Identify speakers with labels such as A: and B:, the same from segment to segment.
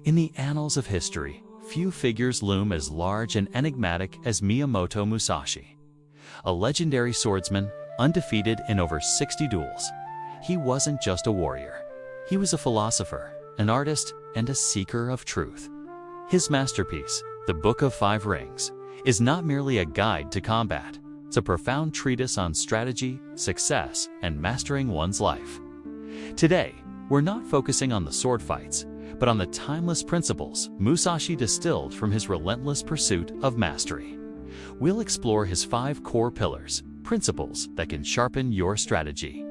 A: In the annals of history, few figures loom as large and enigmatic as Miyamoto Musashi. A legendary swordsman, undefeated in over 60 duels, he wasn't just a warrior. He was a philosopher, an artist, and a seeker of truth. His masterpiece, the Book of Five Rings, is not merely a guide to combat. It's a profound treatise on strategy, success, and mastering one's life. Today, we're not focusing on the sword fights, but on the timeless principles Musashi distilled from his relentless pursuit of mastery. We'll explore his 5 core pillars, principles that can sharpen your strategy,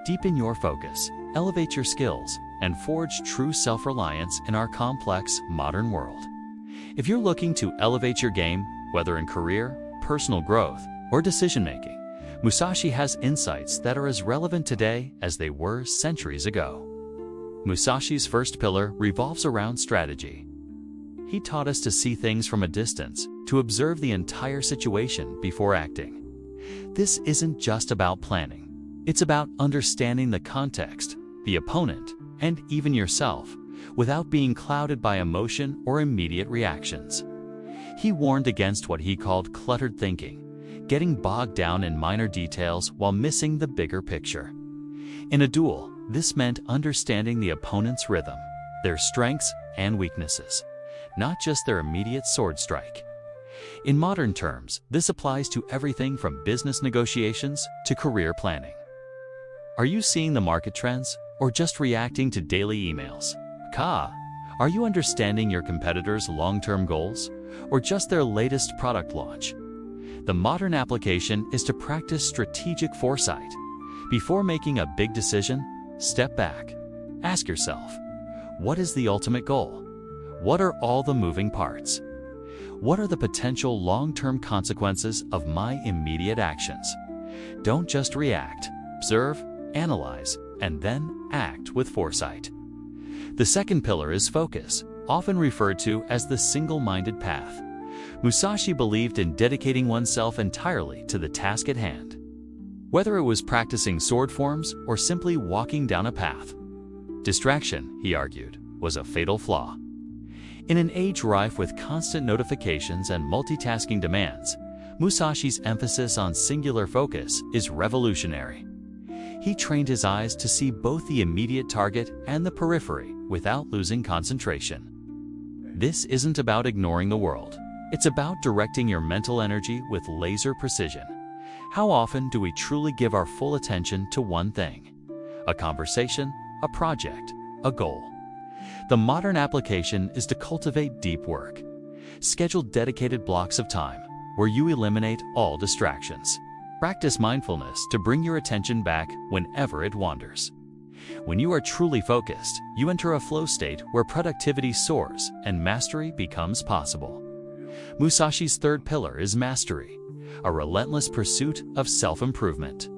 A: deepen your focus, elevate your skills, and forge true self-reliance in our complex, modern world. If you're looking to elevate your game, whether in career, personal growth, or decision-making, Musashi has insights that are as relevant today as they were centuries ago. Musashi's first pillar revolves around strategy. He taught us to see things from a distance, to observe the entire situation before acting. This isn't just about planning. It's about understanding the context, the opponent, and even yourself, without being clouded by emotion or immediate reactions. He warned against what he called cluttered thinking, getting bogged down in minor details while missing the bigger picture. In a duel, this meant understanding the opponent's rhythm, their strengths and weaknesses, not just their immediate sword strike. In modern terms, this applies to everything from business negotiations to career planning. Are you seeing the market trends or just reacting to daily emails? Are you understanding your competitors' long-term goals or just their latest product launch? The modern application is to practice strategic foresight. Before making a big decision, step back. Ask yourself, what is the ultimate goal? What are all the moving parts? What are the potential long-term consequences of my immediate actions? Don't just react. Observe, analyze, and then act with foresight. The second pillar is focus, often referred to as the single-minded path. Musashi believed in dedicating oneself entirely to the task at hand. Whether it was practicing sword forms or simply walking down a path, distraction, he argued, was a fatal flaw. In an age rife with constant notifications and multitasking demands, Musashi's emphasis on singular focus is revolutionary. He trained his eyes to see both the immediate target and the periphery without losing concentration. This isn't about ignoring the world. It's about directing your mental energy with laser precision. How often do we truly give our full attention to one thing? A conversation, a project, a goal. The modern application is to cultivate deep work. Schedule dedicated blocks of time where you eliminate all distractions. Practice mindfulness to bring your attention back whenever it wanders. When you are truly focused, you enter a flow state where productivity soars and mastery becomes possible. Musashi's third pillar is mastery, a relentless pursuit of self-improvement.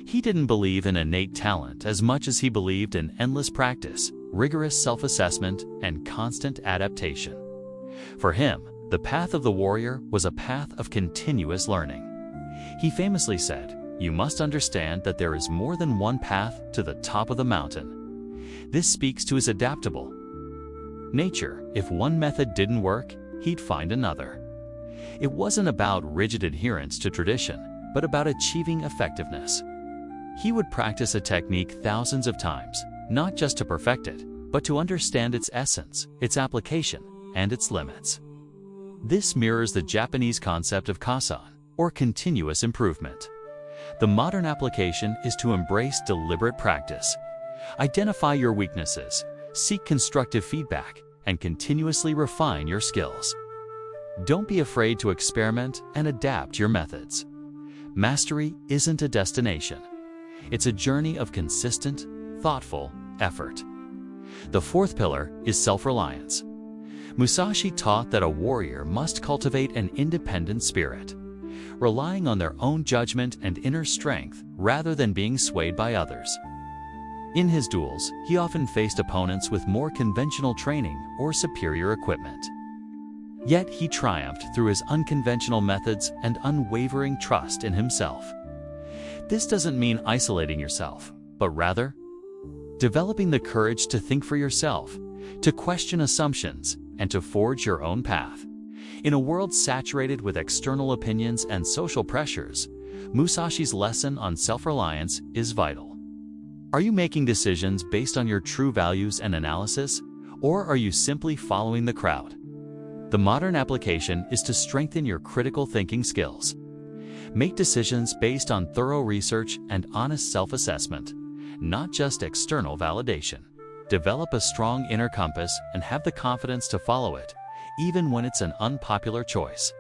A: He didn't believe in innate talent as much as he believed in endless practice, rigorous self-assessment, and constant adaptation. For him, the path of the warrior was a path of continuous learning. He famously said, "You must understand that there is more than one path to the top of the mountain." This speaks to his adaptable nature. If one method didn't work, he'd find another. It wasn't about rigid adherence to tradition, but about achieving effectiveness. He would practice a technique thousands of times, not just to perfect it, but to understand its essence, its application, and its limits. This mirrors the Japanese concept of Kaizen, or continuous improvement. The modern application is to embrace deliberate practice. Identify your weaknesses, seek constructive feedback, and continuously refine your skills. Don't be afraid to experiment and adapt your methods. Mastery isn't a destination. It's a journey of consistent, thoughtful effort. The fourth pillar is self-reliance. Musashi taught that a warrior must cultivate an independent spirit, relying on their own judgment and inner strength rather than being swayed by others. In his duels, he often faced opponents with more conventional training or superior equipment. Yet he triumphed through his unconventional methods and unwavering trust in himself. This doesn't mean isolating yourself, but rather developing the courage to think for yourself, to question assumptions, and to forge your own path. In a world saturated with external opinions and social pressures, Musashi's lesson on self-reliance is vital. Are you making decisions based on your true values and analysis, or are you simply following the crowd? The modern application is to strengthen your critical thinking skills. Make decisions based on thorough research and honest self-assessment, not just external validation. Develop a strong inner compass and have the confidence to follow it, even when it's an unpopular choice.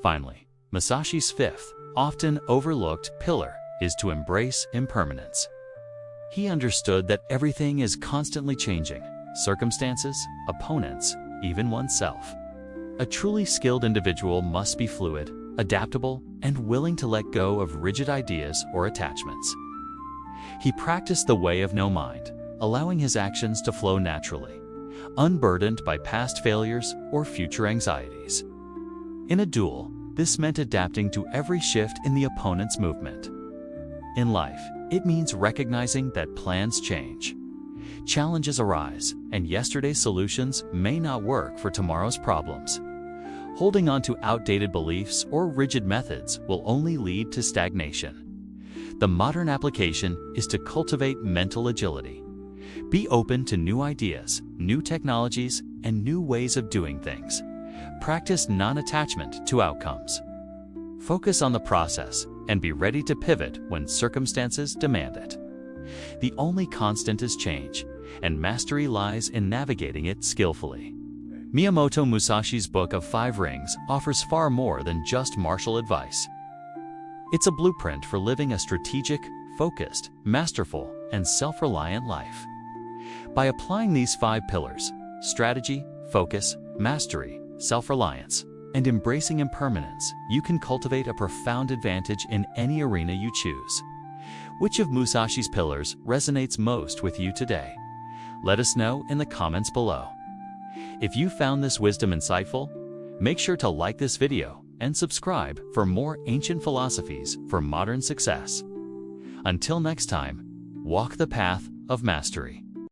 A: Finally, Musashi's fifth, often overlooked pillar is to embrace impermanence. He understood that everything is constantly changing: circumstances, opponents, even oneself. A truly skilled individual must be fluid, adaptable, and willing to let go of rigid ideas or attachments. He practiced the way of no mind, allowing his actions to flow naturally, unburdened by past failures or future anxieties. In a duel, this meant adapting to every shift in the opponent's movement. In life, it means recognizing that plans change. Challenges arise, and yesterday's solutions may not work for tomorrow's problems. Holding on to outdated beliefs or rigid methods will only lead to stagnation. The modern application is to cultivate mental agility. Be open to new ideas, new technologies, and new ways of doing things. Practice non-attachment to outcomes. Focus on the process and be ready to pivot when circumstances demand it. The only constant is change, and mastery lies in navigating it skillfully. Miyamoto Musashi's Book of Five Rings offers far more than just martial advice. It's a blueprint for living a strategic, focused, masterful, and self-reliant life. By applying these 5 pillars: strategy, focus, mastery, self-reliance, and embracing impermanence, you can cultivate a profound advantage in any arena you choose. Which of Musashi's pillars resonates most with you today? Let us know in the comments below. If you found this wisdom insightful, make sure to like this video and subscribe for more ancient philosophies for modern success. Until next time, walk the path of mastery.